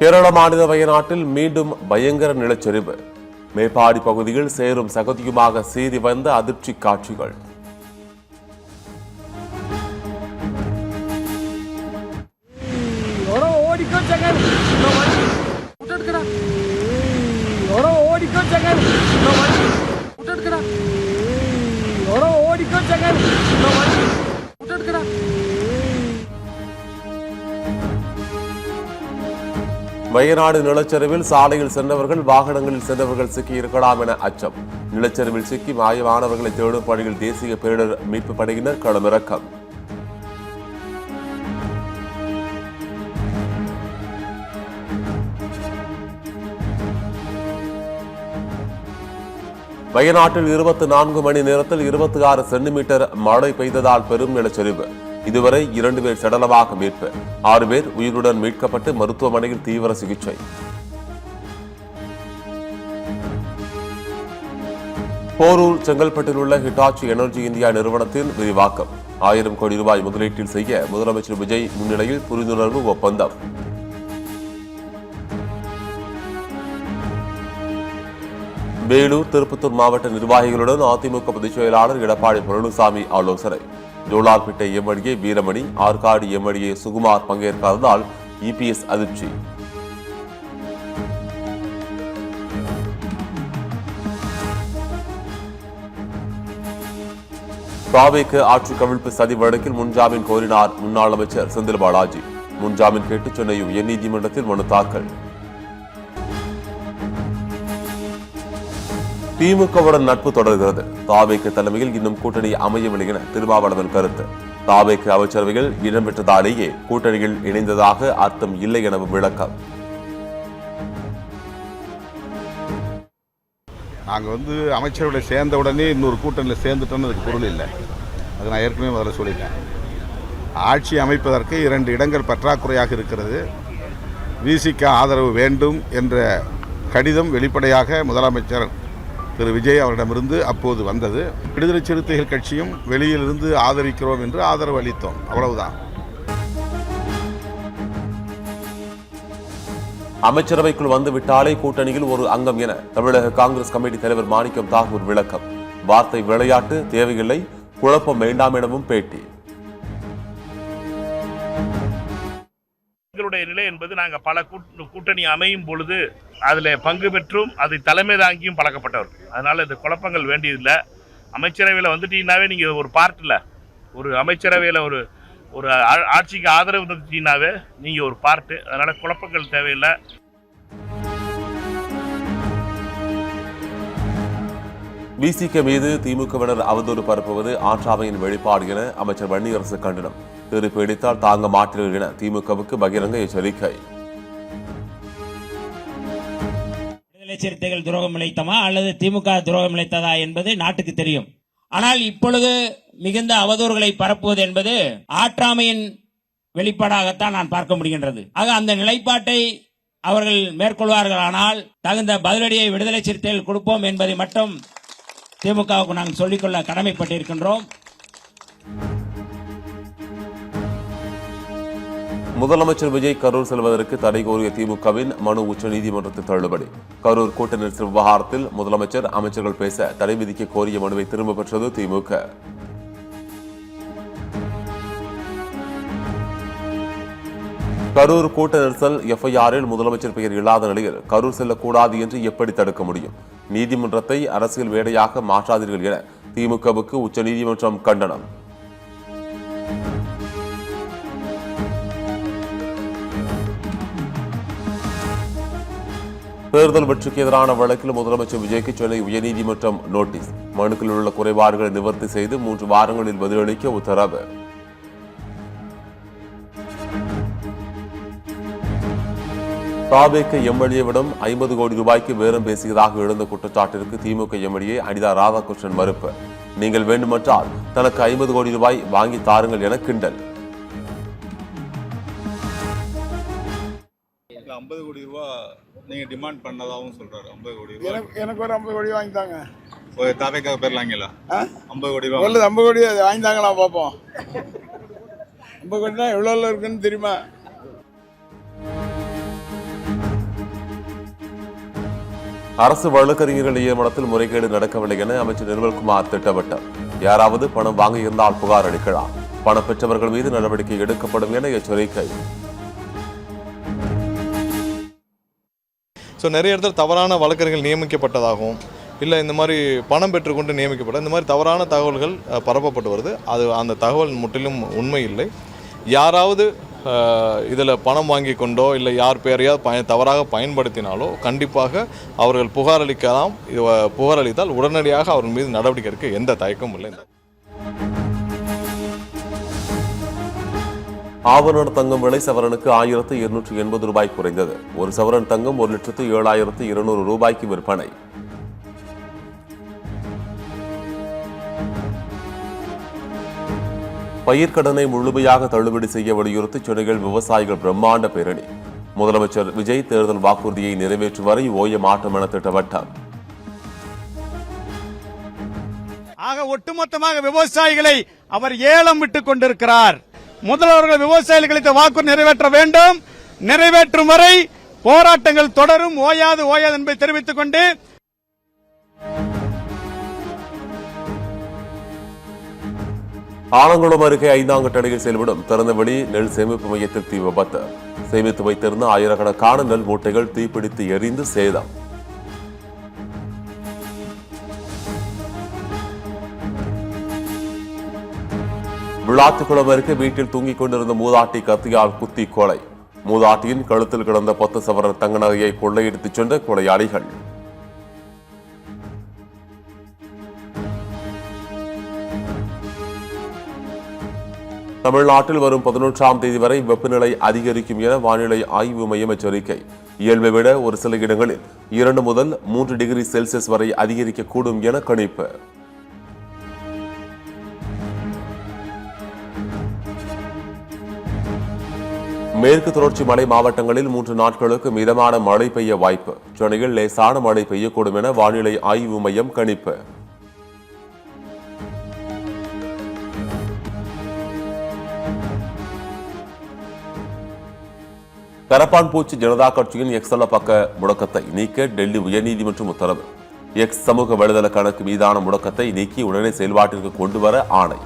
கேரள மாநில வயநாட்டில் மீண்டும் பயங்கர நிலச்சரிவு. மேப்பாடி பகுதியில் சேரும் சகதியுமாக சீறி வந்த அதிர்ச்சி காட்சிகள். வயநாடு நிலச்சரிவில் சாலையில் சென்றவர்கள் வாகனங்களில் சென்றவர்கள் சிக்கியிருக்கலாம் என அச்சம். நிலச்சரிவில் சிக்கி மாயமானவர்களை தேடும் பணியில் தேசிய பேரிடர் மீட்பு படையினர் களமிறக்கம். வயநாட்டில் 24 மணி நேரத்தில் 26 சென்டிமீட்டர் மழை பெய்ததால் பெரும் நிலச்சரிவு. இதுவரை 2 பேர் சடலமாக மீட்பு. 6 பேர் உயிருடன் மீட்கப்பட்டு மருத்துவமனையில் தீவிர சிகிச்சை. போரூர் செங்கல்பட்டில் உள்ள ஹிட்டாச்சி எனர்ஜி இந்தியா நிறுவனத்தின் விரிவாக்கம். 1000 கோடி ரூபாய் முதலீட்டில் செய்ய முதலமைச்சர் விஜய் முன்னிலையில் புரிந்துணர்வு ஒப்பந்தம். வேலூர் திருப்பத்தூர் மாவட்ட நிர்வாகிகளுடன் அதிமுக பொதுச் செயலாளர் எடப்பாடி பழனிசாமி ஆலோசனை. ஜோலார்பேட்டை எம்எல்ஏ வீரமணி, ஆற்காடு எம்எல்ஏ சுகுமார் பங்கேற்காததால் இபிஎஸ் அதிர்ச்சி. பாவேக்கு ஆட்சி கவிழ்ப்பு சதி வழக்கில் முன்ஜாமீன் கோரினார் முன்னாள் அமைச்சர் செந்தில் பாலாஜி. முன்ஜாமீன் கேட்டு சென்னை உயர்நீதிமன்றத்தில் மனு தாக்கல். திமுகவுடன் நட்பு தொடர்கிறது. தாவேக்கு தலைமையில் இன்னும் கூட்டணி அமையவில்லை என திருமாவளவன் கருத்து. தாவேக்கு அமைச்சரவையில் இடம்பெற்றதாலேயே கூட்டணியில் இணைந்ததாக அர்த்தம் இல்லை எனவும் விளக்கம். நாங்கள் அமைச்சரவையில் சேர்ந்த உடனே இன்னொரு கூட்டணியில் சேர்ந்துட்டோன்னு அதுக்கு பொருள் இல்லை. அது நான் ஏற்கனவே முதல்ல சொல்லிட்டேன். ஆட்சி அமைப்பதற்கு 2 இடங்கள் பற்றாக்குறையாக இருக்கிறது. விசிக ஆதரவு வேண்டும் என்ற கடிதம் வெளிப்படையாக முதலமைச்சர் திரு விஜய் அவரிடமிருந்து அப்போது வந்தது. விடுதலை சிறுத்தைகள் கட்சியும் வெளியிலிருந்து ஆதரிக்கிறோம் என்று ஆதரவு அளித்தோம். அவ்வளவுதான். அமைச்சரவைக்குள் வந்துவிட்டாலே கூட்டணியில் ஒரு அங்கம் என தமிழக காங்கிரஸ் கமிட்டி தலைவர் மாணிக்கம் தாகூர் விளக்கம். வார்த்தை விளையாட்டு தேவையில்லை, குழப்பம் வேண்டாம் எனவும் பேட்டி. எங்களுடைய நிலை என்பது நாங்கள் பல கூட்டணி அமையும் பொழுது அதில் பங்கு பெற்றும் அதை தலைமை தாங்கியும் பழக்கப்பட்டவர். அதனால் இந்த குழப்பங்கள் வேண்டியதில்லை. அமைச்சரவையில் வந்துட்டீங்கன்னாவே நீங்கள் ஒரு பார்ட்டில் ஒரு அமைச்சரவையில் ஒரு ஆட்சிக்கு ஆதரவு தந்துட்டீங்கன்னாவே நீங்கள் ஒரு பார்ட்டு. அதனால் குழப்பங்கள் தேவையில்லை. விசிக மீது திமுகவினர் அவதூறு பரப்புவது ஆற்றாமையின் வெளிப்பாடு என அமைச்சர் வன்னியரசு கண்டனம். திருப்பி அடித்தால் தாங்க மாட்டீர்கள் என திமுகவுக்கு பகிரங்க எச்சரிக்கை. விடுதலை சிறுத்தைகள் துரோகம் இழைத்தமா அல்லது திமுக துரோகம் இழைத்ததா என்பது நாட்டுக்கு தெரியும். ஆனால் இப்பொழுது மிகுந்த அவதூறுகளை பரப்புவது என்பது ஆற்றாமையின் வெளிப்பாடாகத்தான் நான் பார்க்க முடிகின்றது. ஆக அந்த நிலைப்பாட்டை அவர்கள் மேற்கொள்வார்களானால் தகுந்த பதிலடியை விடுதலை சிறுத்தைகள் கொடுப்போம் என்பதை மட்டும் திமுகவுக்கு நாங்கள் சொல்லிக்கொள்ள கடமைப்பட்டிருக்கின்றோம். முதலமைச்சர் விஜய் கரூர் செல்வதற்கு தடை கோரிய திமுகவின் மனு உச்சநீதிமன்றத்தில் தள்ளுபடி. கரூர் கூட்ட நெரிசல் விவகாரத்தில் முதலமைச்சர் அமைச்சர்கள் பேச தடை விதிக்க கோரிய மனுவை திரும்ப பெற்றது திமுக. கரூர் கூட்ட நெரிசல் எஃப்ஐஆரில் முதலமைச்சர் பெயர் இல்லாத நிலையில் கரூர் செல்லக்கூடாது என்று எப்படி தடுக்க முடியும்? நீதிமன்றத்தை அரசியல் வேடையாக மாற்றாதீர்கள் என திமுகவுக்கு உச்சநீதிமன்றம் கண்டனம். தேர்தல் வெற்றிக்கு எதிரான வழக்கில் முதலமைச்சர் விஜய்க்கு சென்னை உயர்நீதிமன்றம் நோட்டீஸ். மனுக்களில் உள்ள குறைபாடுகளை நிவர்த்தி செய்து 3 வாரங்களில் பதிலளிக்க உத்தரவு. தாவேக்கு எம்எல்ஏவிடம் 50 கோடி ரூபாய்க்கு பேரம் பேசியதாக எழுந்த குற்றச்சாட்டிற்கு திமுக எம்எல்ஏ அனிதா ராதாகிருஷ்ணன் மறுப்பு. நீங்கள் வேண்டுமென்றால் தனக்கு 50 கோடி ரூபாய் வாங்கி தாருங்கள் என கிண்டல். 50 கோடி ரூபாய் நீங்க டிமாண்ட் பண்ணதாகவும் சொல்றாரு. 50 கோடி ரூபாய் எனக்கு ஒரு 50 கோடி வாங்கி தாங்க. தாவேக்காக பேர்லாங்களா? 50 கோடி ரூபாய் 50 கோடி வாங்கி தாங்களா பார்ப்போம். 50 கோடினா எவ்வளோ இருக்குன்னு தெரியுமா? அரசு வழக்கறிஞர்கள் நியமனத்தில் முறைகேடு நடக்கவில்லை என அமைச்சர் நிர்மல்குமார் திட்டவட்டார். யாராவது பணம் வாங்கியிருந்தால் புகார் அளிக்கலாம், பணம் பெற்றவர்கள் மீது நடவடிக்கை எடுக்கப்படும் என எச்சரிக்கை. ஸோ நிறைய இடத்துல தவறான வழக்கறிஞர்கள் நியமிக்கப்பட்டதாகவும் இல்லை இந்த மாதிரி பணம் பெற்றுக்கொண்டு நியமிக்கப்பட்ட இந்த மாதிரி தவறான தகவல்கள் பரப்பப்பட்டு வருது. அது அந்த தகவல் முற்றிலும் உண்மை இல்லை. யாராவது இதில் பணம் வாங்கி கொண்டோ இல்லை யார் பேரையாவது தவறாக பயன்படுத்தினாலோ கண்டிப்பாக அவர்கள் புகார் அளிக்கலாம். புகார் அளித்தால் உடனடியாக அவர்கள் மீது நடவடிக்கை எடுக்க எந்த தயக்கமும் இல்லை. ஆபரண தங்கம் விலை சவரனுக்கு 1280 ரூபாய் குறைந்தது. ஒரு சவரன் தங்கம் 1,07,200 ரூபாய்க்கு விற்பனை. பயிர்க்கடனை முழுமையாக தள்ளுபடி செய்ய வலியுறுத்தி சென்னையில் விவசாயிகள் பிரம்மாண்ட பேரணி. முதலமைச்சர் விஜய் தேர்தல் வாக்குறுதியை நிறைவேற்றும் வரை ஓய மாட்டோம் என திட்டவட்டம். ஆக ஒட்டுமொத்தமாக விவசாயிகளை அவர் ஏலம் விட்டுக் கொண்டிருக்கிறார். முதல்வர்கள் விவசாயிகளுக்கு வாக்குறுதி நிறைவேற்ற வேண்டும். நிறைவேற்றும் வரை போராட்டங்கள் தொடரும், ஓயாது என்பதை தெரிவித்துக் கொண்டு ஆலங்குளம் அருகே 5ஆம் கட்ட அணையில் செயல்படும் திறந்தவெளி நெல் சேமிப்பு மையத்தில் தீ விபத்து. சேமித்து வைத்திருந்த ஆயிரக்கணக்கான நெல் மூட்டைகள் தீப்பிடித்து எரிந்து சேதம். விளாத்திக்குளம் அருகே வீட்டில் தூங்கிக் கொண்டிருந்த மூதாட்டி கத்தியால் குத்தி கொலை. மூதாட்டியின் கழுத்தில் கிடந்த 10 சவரன் தங்க நகையை கொள்ளையடித்துச் சென்ற கொலையாளிகள். தமிழ்நாட்டில் வரும் 11ஆம் தேதி வரை வெப்பநிலை அதிகரிக்கும் என வானிலை ஆய்வு மையம் எச்சரிக்கை. இயல்பை விட ஒரு சில இடங்களில் 2 முதல் 3 டிகிரி செல்சியஸ் வரை அதிகரிக்கக்கூடும் என கணிப்பு. மேற்கு தொடர்ச்சி மலை மாவட்டங்களில் 3 நாட்களுக்கு மிதமான மழை பெய்ய வாய்ப்பு. சென்னையில் லேசான மழை பெய்யக்கூடும் என வானிலை ஆய்வு மையம் கணிப்பு. கரப்பான் பூச்சி ஜனதா கட்சியின் எக்ஸ் பக்க முடக்கத்தை நீக்க டெல்லி உயர்நீதிமன்றம் உத்தரவு. எக்ஸ் சமூக வலைதள கணக்கு மீதான முடக்கத்தை நீக்கி உடனே செயல்பாட்டிற்கு கொண்டு வர ஆணை.